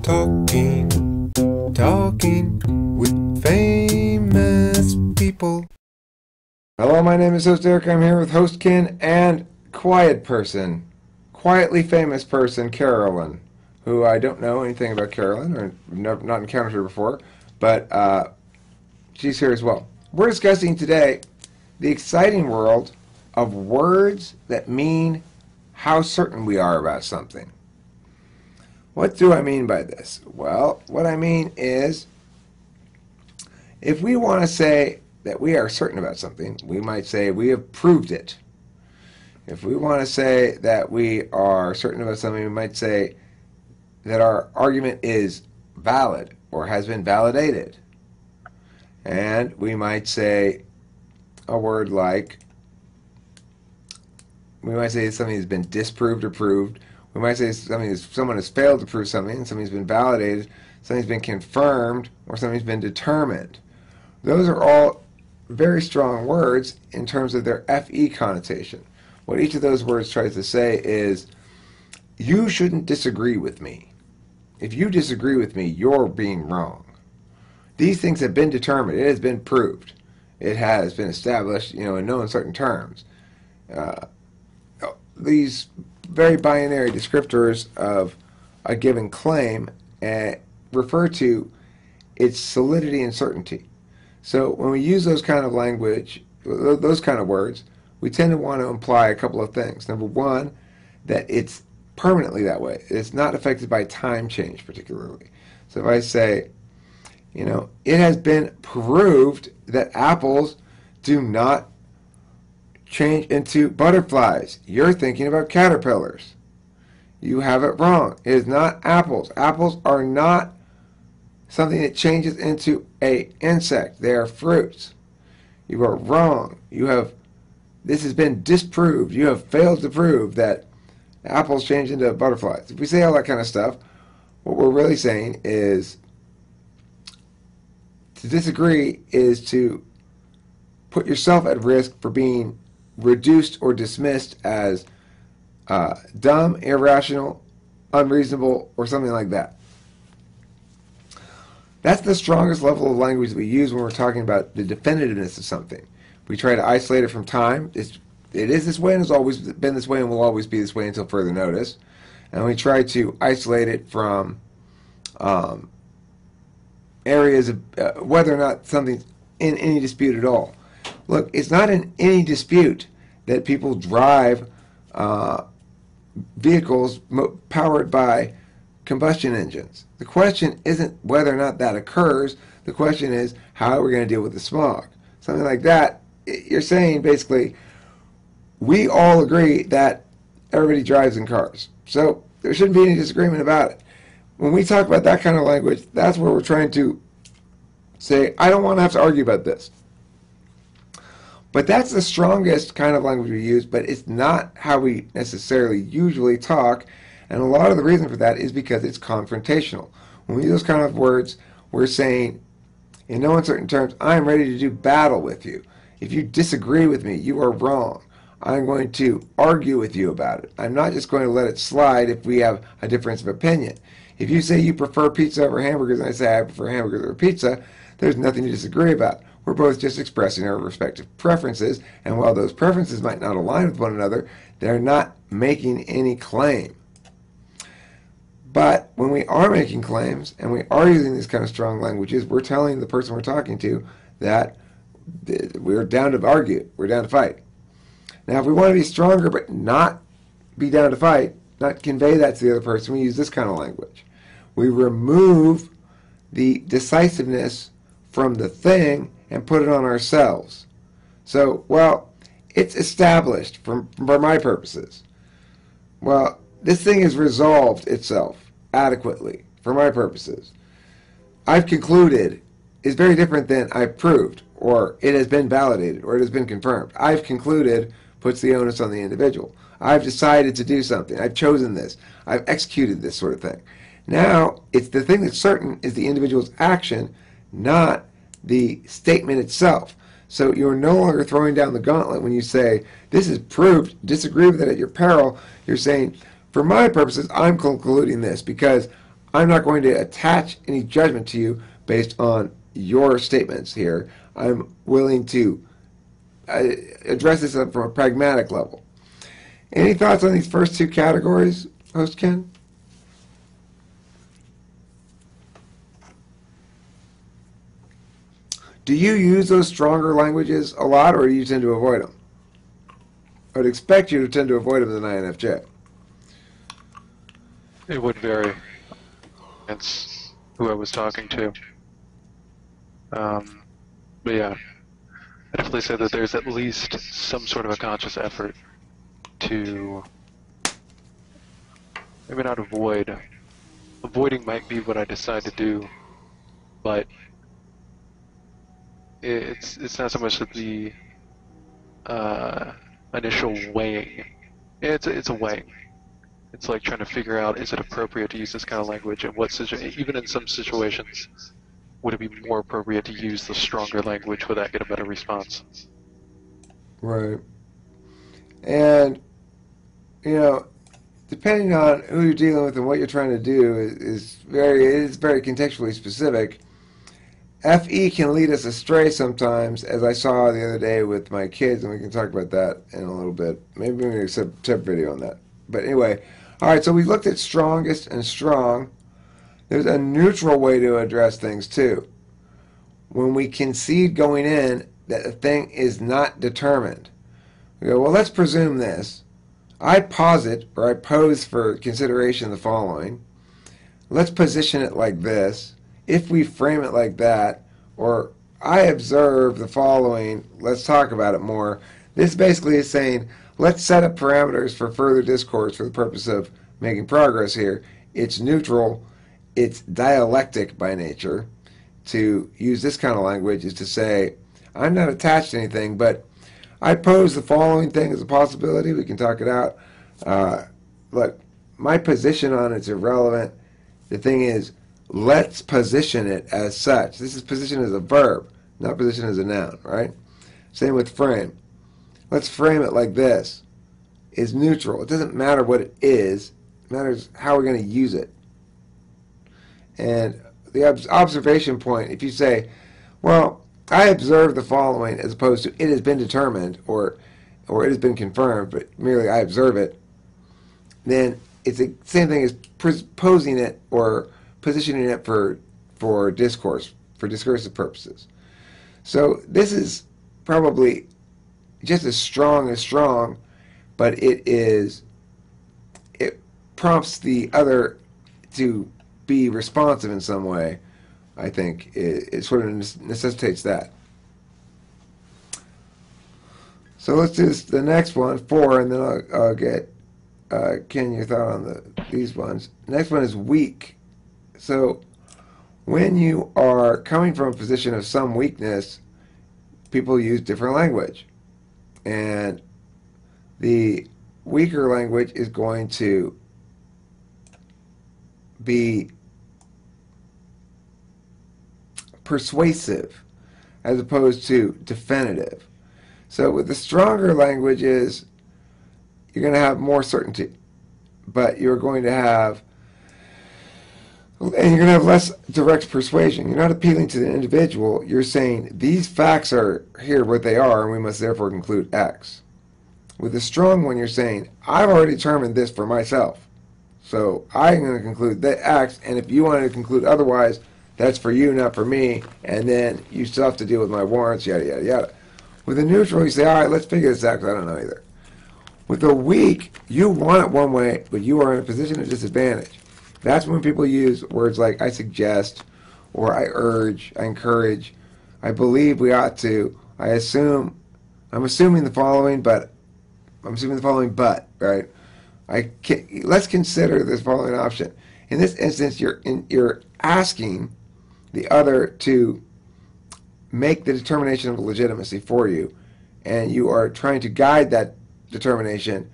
Talking with famous people. Hello, my name is host Eric. I'm here with host Ken and quietly famous person Carolyn, who I don't know anything about Carolyn or not encountered her before, but she's here as well. We're discussing today the exciting world of words that mean how certain we are about something. What do I mean by this? Well, what I mean is, if we want to say that we are certain about something, we might say we have proved it. If we want to say that we are certain about something, we might say that our argument is valid or has been validated. And we might say a word like, we might say something has been disproved or proved. We might say someone has failed to prove something, something's been validated, something's been confirmed, or something's been determined. Those are all very strong words in terms of their FE connotation. What each of those words tries to say is, you shouldn't disagree with me. If you disagree with me, you're being wrong. These things have been determined. It has been proved. It has been established, in no uncertain terms. These very binary descriptors of a given claim refer to its solidity and certainty. So when we use those kind of language, those kind of words, we tend to want to imply a couple of things. Number one, that it's permanently that way. It's not affected by time change particularly. So if I say, it has been proved that apples do not change into butterflies. You're thinking about caterpillars. You have it wrong. It is not apples. Apples are not something that changes into an insect. They are fruits. You are wrong. This has been disproved. You have failed to prove that apples change into butterflies. If we say all that kind of stuff, what we're really saying is to disagree is to put yourself at risk for being reduced or dismissed as dumb, irrational, unreasonable, or something like that. That's the strongest level of language that we use when we're talking about the definitiveness of something. We try to isolate it from time. It is this way and has always been this way and will always be this way until further notice. And we try to isolate it from areas of whether or not something's in any dispute at all. Look, it's not in any dispute that people drive vehicles powered by combustion engines. The question isn't whether or not that occurs. The question is, how are we going to deal with the smog? Something like that. You're saying, basically, we all agree that everybody drives in cars. So there shouldn't be any disagreement about it. When we talk about that kind of language, that's where we're trying to say, I don't want to have to argue about this. But that's the strongest kind of language we use, but it's not how we necessarily usually talk, and a lot of the reason for that is because it's confrontational. When we use those kind of words, we're saying, in no uncertain terms, I'm ready to do battle with you. If you disagree with me, you are wrong. I'm going to argue with you about it. I'm not just going to let it slide if we have a difference of opinion. If you say you prefer pizza over hamburgers, and I say I prefer hamburgers over pizza, there's nothing to disagree about. We're both just expressing our respective preferences, and while those preferences might not align with one another, they're not making any claim. But when we are making claims, and we are using these kind of strong languages, we're telling the person we're talking to that we're down to argue, we're down to fight. Now, if we want to be stronger but not be down to fight, not convey that to the other person, we use this kind of language. We remove the decisiveness from the thing and put it on ourselves. So, well, it's established for my purposes. Well, this thing has resolved itself adequately for my purposes. I've concluded is very different than I've proved, or it has been validated, or it has been confirmed. I've concluded puts the onus on the individual. I've decided to do something. I've chosen this. I've executed this sort of thing. Now, it's the thing that's certain is the individual's action, not the statement itself. So you're no longer throwing down the gauntlet when you say, this is proved, disagree with it at your peril. You're saying, for my purposes, I'm concluding this because I'm not going to attach any judgment to you based on your statements here. I'm willing to address this from a pragmatic level. Any thoughts on these first two categories, Host Ken? Do you use those stronger languages a lot, or do you tend to avoid them? I would expect you to tend to avoid them in the INFJ. It would vary. It's who I was talking to. But yeah, I definitely say that there's at least some sort of a conscious effort to maybe not avoid. Avoiding might be what I decide to do, but it's not so much that the initial weighing. It's a weighing. It's like trying to figure out, is it appropriate to use this kind of language, and even in some situations, would it be more appropriate to use the stronger language? Would that get a better response? Right. And, you know, depending on who you're dealing with and what you're trying to do is very contextually specific. FE can lead us astray sometimes, as I saw the other day with my kids, and we can talk about that in a little bit. Maybe we're going to do a separate video on that. But anyway, all right, so we looked at strongest and strong. There's a neutral way to address things, too. When we concede going in that a thing is not determined, we go, well, let's presume this. I posit, or I pose for consideration the following. Let's position it like this. If we frame it like that, or I observe the following, let's talk about it more. This basically is saying, let's set up parameters for further discourse for the purpose of making progress here. It's neutral. It's dialectic by nature. To use this kind of language is to say, I'm not attached to anything, but I pose the following thing as a possibility. We can talk it out. Look, my position on it's irrelevant. The thing is, let's position it as such. This is position as a verb, not position as a noun, right? Same with frame. Let's frame it like this. It's neutral. It doesn't matter what it is. It matters how we're going to use it. And the observation point, if you say, well, I observe the following as opposed to it has been determined or it has been confirmed, but merely I observe it, then it's the same thing as posing it or positioning it for discourse, for discursive purposes. So this is probably just as strong, but it prompts the other to be responsive in some way. I think it sort of necessitates that. So let's do the next one, 4, and then I'll get Ken your thought on these ones. Next one is weak. So when you are coming from a position of some weakness, people use different language. And the weaker language is going to be persuasive as opposed to definitive. So with the stronger languages, you're going to have more certainty, but you're going to have less direct persuasion. You're not appealing to the individual. You're saying these facts are here what they are, and we must therefore conclude X. With the strong one, you're saying I've already determined this for myself, so I'm going to conclude that X, and if you want to conclude otherwise, that's for you, not for me, and then you still have to deal with my warrants, yada, yada, yada. With a neutral, you say, all right, let's figure this out because I don't know either. With the weak, you want it one way, but you are in a position of disadvantage. That's when people use words like I suggest, or I urge, I encourage, I believe we ought to, I assume, I'm assuming the following, but, right? Let's consider this following option. In this instance, you're asking the other to make the determination of legitimacy for you, and you are trying to guide that determination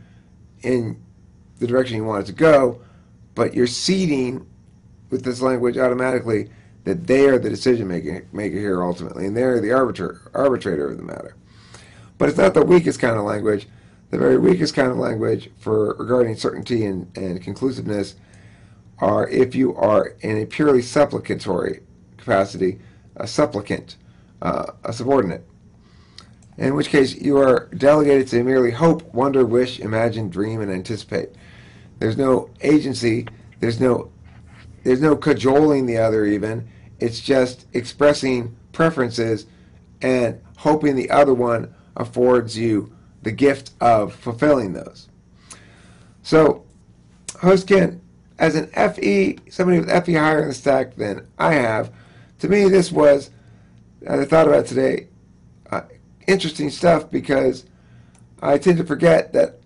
in the direction you want it to go, but you're ceding with this language automatically that they are the decision maker here ultimately, and they're the arbitrator of the matter. But it's not the weakest kind of language. The very weakest kind of language for regarding certainty and conclusiveness are if you are in a purely supplicatory capacity, a supplicant, a subordinate. In which case, you are delegated to merely hope, wonder, wish, imagine, dream, and anticipate. There's no agency. There's no cajoling the other even. It's just expressing preferences and hoping the other one affords you the gift of fulfilling those. So, host Ken, as an FE, somebody with FE higher in the stack than I have, to me this was, as I thought about it today, interesting stuff, because I tend to forget that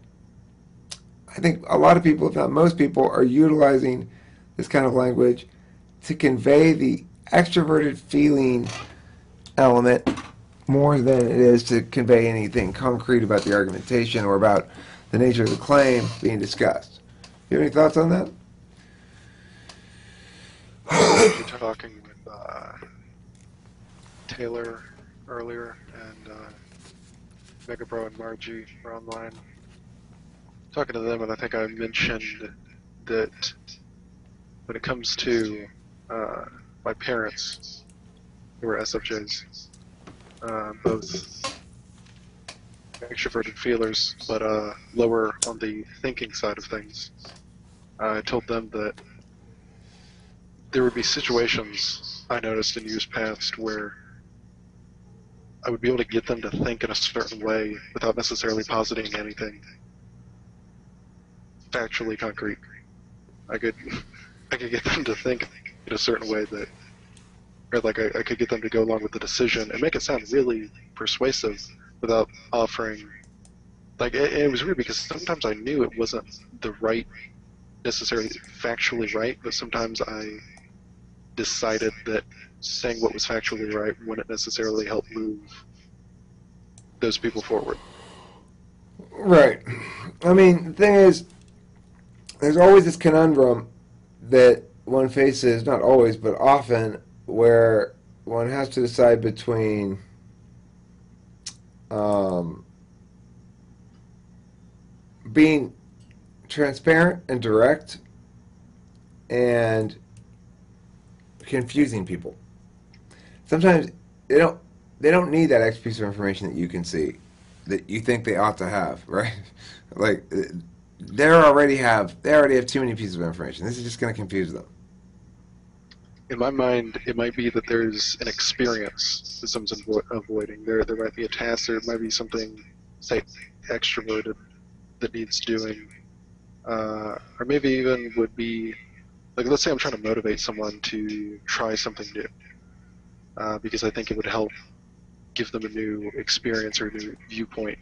I think a lot of people, if not most people, are utilizing this kind of language to convey the extroverted feeling element more than it is to convey anything concrete about the argumentation or about the nature of the claim being discussed. You have any thoughts on that? You're talking with Taylor earlier, and Megapro and Margie were online talking to them, and I think I mentioned that when it comes to my parents, who were SFJs, both extroverted feelers, but lower on the thinking side of things, I told them that there would be situations I noticed in years past where I would be able to get them to think in a certain way without necessarily positing anything factually concrete. I could get them to think in a certain way that, or like I could get them to go along with the decision and make it sound really persuasive without offering, like, it was weird because sometimes I knew it wasn't the right, necessarily factually right, but sometimes I decided that saying what was factually right wouldn't necessarily help move those people forward. Right. I mean, the thing is, there's always this conundrum that one faces, not always, but often, where one has to decide between being transparent and direct and confusing people. Sometimes they don't need that extra piece of information that you can see that you think they ought to have, right? Like they already have too many pieces of information. This is just going to confuse them. In my mind, it might be that there's an experience that someone's avoiding. There might be a task, there might be something, say, extroverted that needs doing, or maybe even would be, like, let's say I'm trying to motivate someone to try something new, because I think it would help give them a new experience or a new viewpoint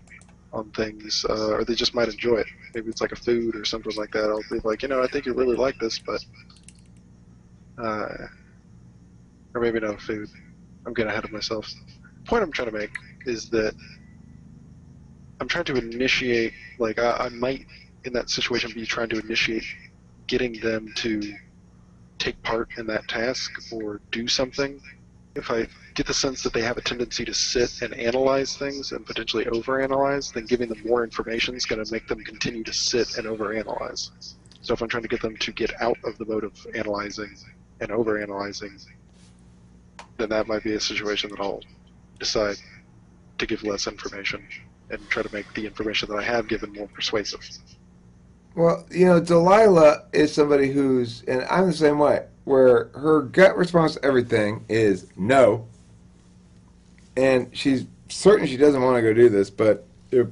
on things, or they just might enjoy it. Maybe it's like a food or something like that. I'll be like, I think you really like this, but, or maybe not food. I'm getting ahead of myself. The point I'm trying to make is that I'm trying to initiate, like, I might, in that situation, be trying to initiate getting them to take part in that task or do something. If I get the sense that they have a tendency to sit and analyze things and potentially overanalyze, then giving them more information is going to make them continue to sit and overanalyze. So if I'm trying to get them to get out of the mode of analyzing and overanalyzing, then that might be a situation that I'll decide to give less information and try to make the information that I have given more persuasive. Well, Delilah is somebody who's, and I'm the same way, where her gut response to everything is no, and she's certain she doesn't want to go do this, but if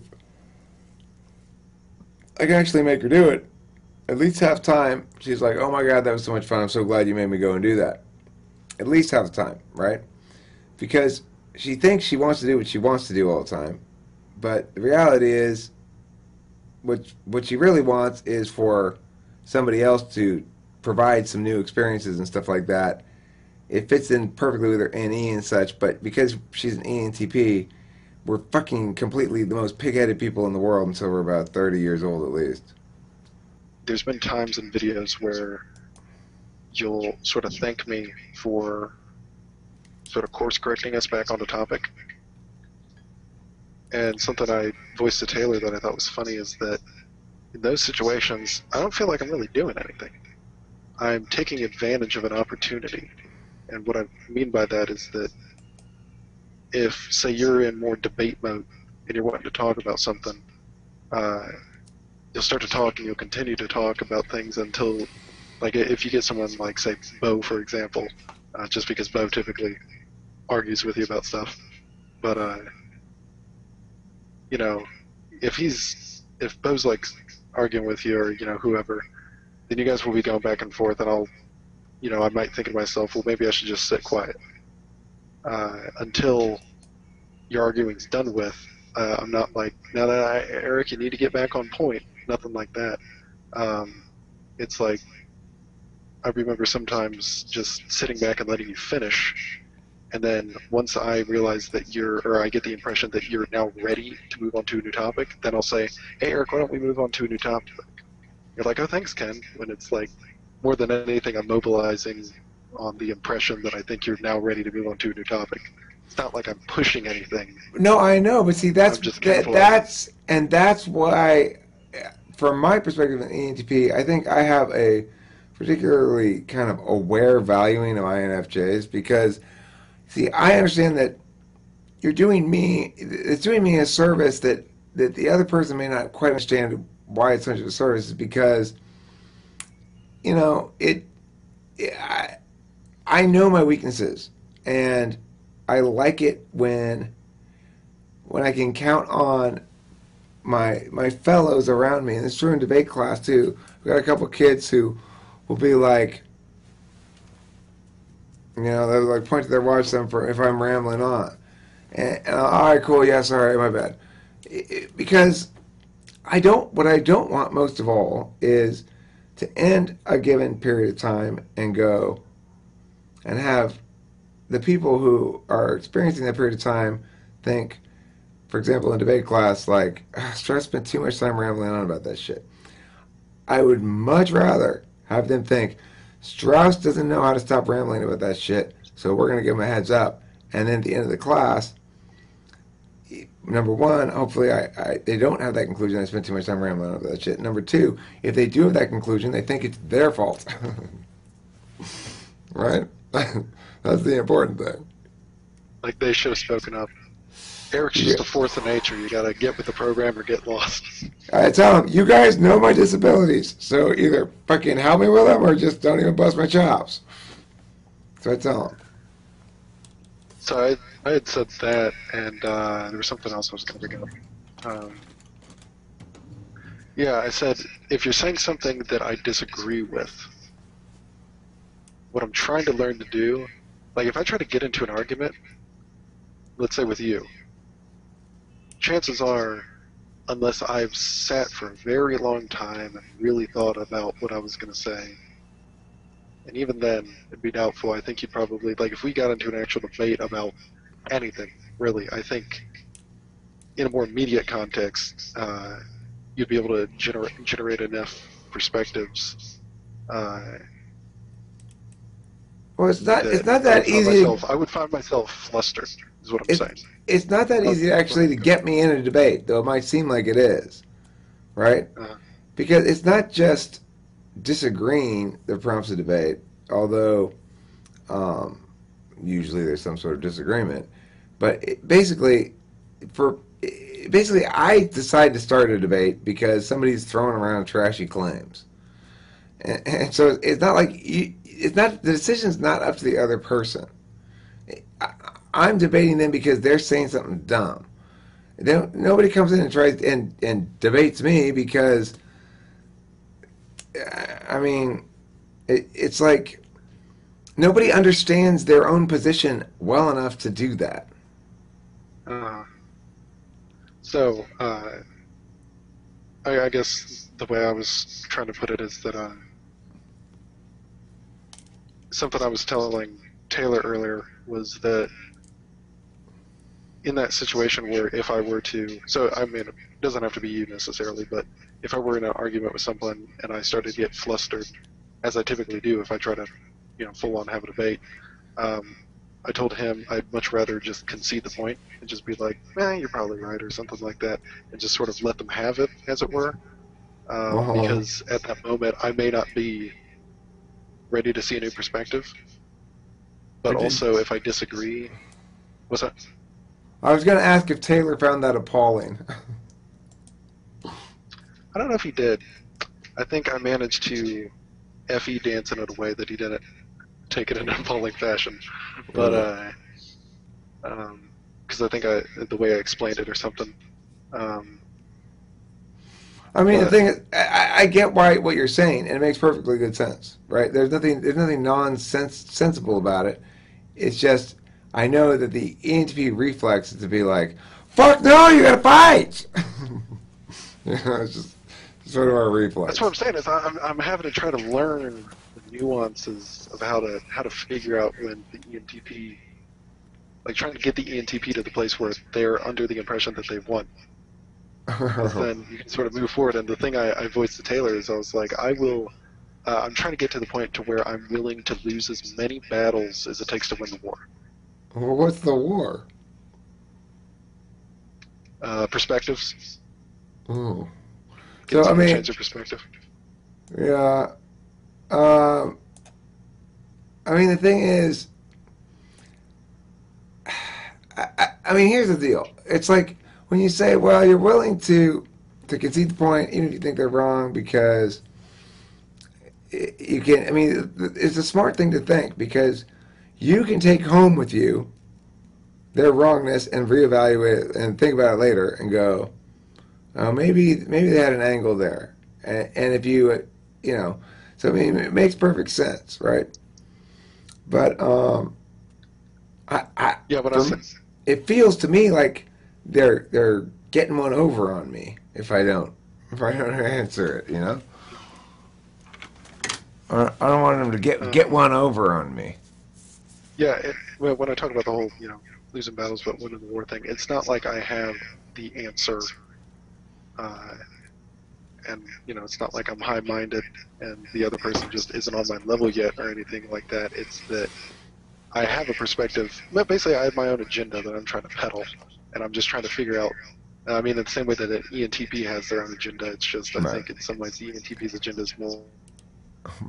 I can actually make her do it, at least half time, she's like, oh my God, that was so much fun, I'm so glad you made me go and do that. At least half the time, right? Because she thinks she wants to do what she wants to do all the time, but the reality is, what she really wants is for somebody else to provide some new experiences and stuff like that. It fits in perfectly with her NE and such, but because she's an ENTP, we're fucking completely the most pig-headed people in the world until we're about 30 years old at least. There's been times in videos where you'll sort of thank me for sort of course correcting us back on the topic. And something I voiced to Taylor that I thought was funny is that in those situations, I don't feel like I'm really doing anything. I'm taking advantage of an opportunity. And what I mean by that is that if, say, you're in more debate mode and you're wanting to talk about something, you'll start to talk and you'll continue to talk about things until, like, if you get someone like, say, Bo, for example, just because Bo typically argues with you about stuff. But, you know, if Bo's, like, arguing with you or, you know, whoever, then you guys will be going back and forth, and I might think to myself, well, maybe I should just sit quiet until your arguing's done with. I'm not like, no, Eric, you need to get back on point. Nothing like that. It's like, I remember sometimes just sitting back and letting you finish, and then once I realize that I get the impression that you're now ready to move on to a new topic, then I'll say, hey, Eric, why don't we move on to a new topic? You're like, oh, thanks, Ken, when it's like, more than anything, I'm mobilizing on the impression that I think you're now ready to move on to a new topic. It's not like I'm pushing anything. No, I know, but see, that's why, from my perspective in ENTP, I think I have a particularly kind of aware valuing of INFJs because, see, I understand that it's doing me a service that the other person may not quite understand why it's such a service is because, you know, I know my weaknesses, and I like it when I can count on my fellows around me, and it's true in debate class too. We've got a couple kids who will be like, you know, they'll like point to their watch if I'm rambling on, and all right, cool, yeah, sorry, my bad, because what I don't want most of all is to end a given period of time and go and have the people who are experiencing that period of time think, for example, in debate class, like, Strauss spent too much time rambling on about that shit. I would much rather have them think, Strauss doesn't know how to stop rambling about that shit, so we're going to give him a heads up. And then at the end of the class, number one, hopefully they don't have that conclusion, I spent too much time rambling about that shit. Number two, if they do have that conclusion, they think it's their fault. Right? That's the important thing. Like, they should have spoken up. Eric's just a force of nature. You gotta get with the program or get lost. I tell them, you guys know my disabilities, so either fucking help me with them or just don't even bust my chops. So I tell them. So I had said that, and there was something else I was going to bring up. Yeah, I said, if you're saying something that I disagree with, what I'm trying to learn to do, like if I try to get into an argument, let's say with you, chances are, unless I've sat for a very long time and really thought about what I was going to say, and even then, it'd be doubtful. I think you'd probably, like, if we got into an actual debate about anything, really, I think in a more immediate context, you'd be able to generate enough perspectives. Well, it's not that easy. I would find myself flustered, is what I'm saying. It's not that easy actually to get me in a debate, though it might seem like it is, right? Because it's not just disagreeing that prompts a debate, although usually there's some sort of disagreement. But basically, I decide to start a debate because somebody's throwing around trashy claims, and so it's not like the decision's not up to the other person. I'm debating them because they're saying something dumb. Nobody comes in and tries and debates me because, I mean, it's like nobody understands their own position well enough to do that. So, I guess the way I was trying to put it is that something I was telling Taylor earlier was that in that situation where if I were to, so I mean, it doesn't have to be you necessarily, but if I were in an argument with someone and I started to get flustered, as I typically do if I try to, full on have a debate, I told him I'd much rather just concede the point and just be like, you're probably right, or something like that, and just sort of let them have it, as it were, because at that moment I may not be ready to see a new perspective. But also, if I disagree, what's that? I was going to ask if Taylor found that appalling. I don't know if he did. I think I managed to FE dance in a way that he didn't take it in a appalling fashion. But, because I think the way I explained it or something. I mean, the thing is, I get what you're saying, and it makes perfectly good sense, right? There's nothing nonsensible about it. It's just, I know that the ENTP reflex is to be like, fuck no, you gotta fight! It's just sort of our reflex. That's what I'm saying, is I'm having to try to learn the nuances of how to figure out when the ENTP, like trying to get the ENTP to the place where they're under the impression that they've won. Because then you can sort of move forward. And the thing I voiced to Taylor is I was like, I'm trying to get to the point to where I'm willing to lose as many battles as it takes to win the war. Well, what's the war? Perspectives. Oh. So, I mean, change your perspective. Yeah. I mean, the thing is, I mean, here's the deal. It's like when you say, well, you're willing to concede the point, even if you think they're wrong, because you can. I mean, it's a smart thing to think, because you can take home with you their wrongness and reevaluate it and think about it later and go, oh, maybe they had an angle there. And if you know, so I mean, it makes perfect sense, right? But it feels to me like they're getting one over on me if I don't answer it, you know. I don't want them to get one over on me. Yeah, well, when I talk about the whole, you know, losing battles but winning the war thing, it's not like I have the answer, and you know, it's not like I'm high-minded and the other person just isn't on my level yet or anything like that. It's that I have a perspective. Basically, I have my own agenda that I'm trying to peddle, and I'm just trying to figure out. I mean, in the same way that an ENTP has their own agenda, it's just I think in some ways the ENTP's agenda is more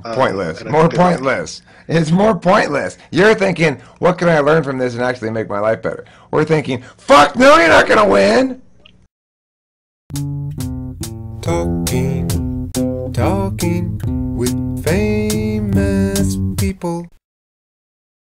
pointless. More pointless. It's more pointless. You're thinking, what can I learn from this and actually make my life better? We're thinking, fuck no, you're not gonna win. Talking with famous people.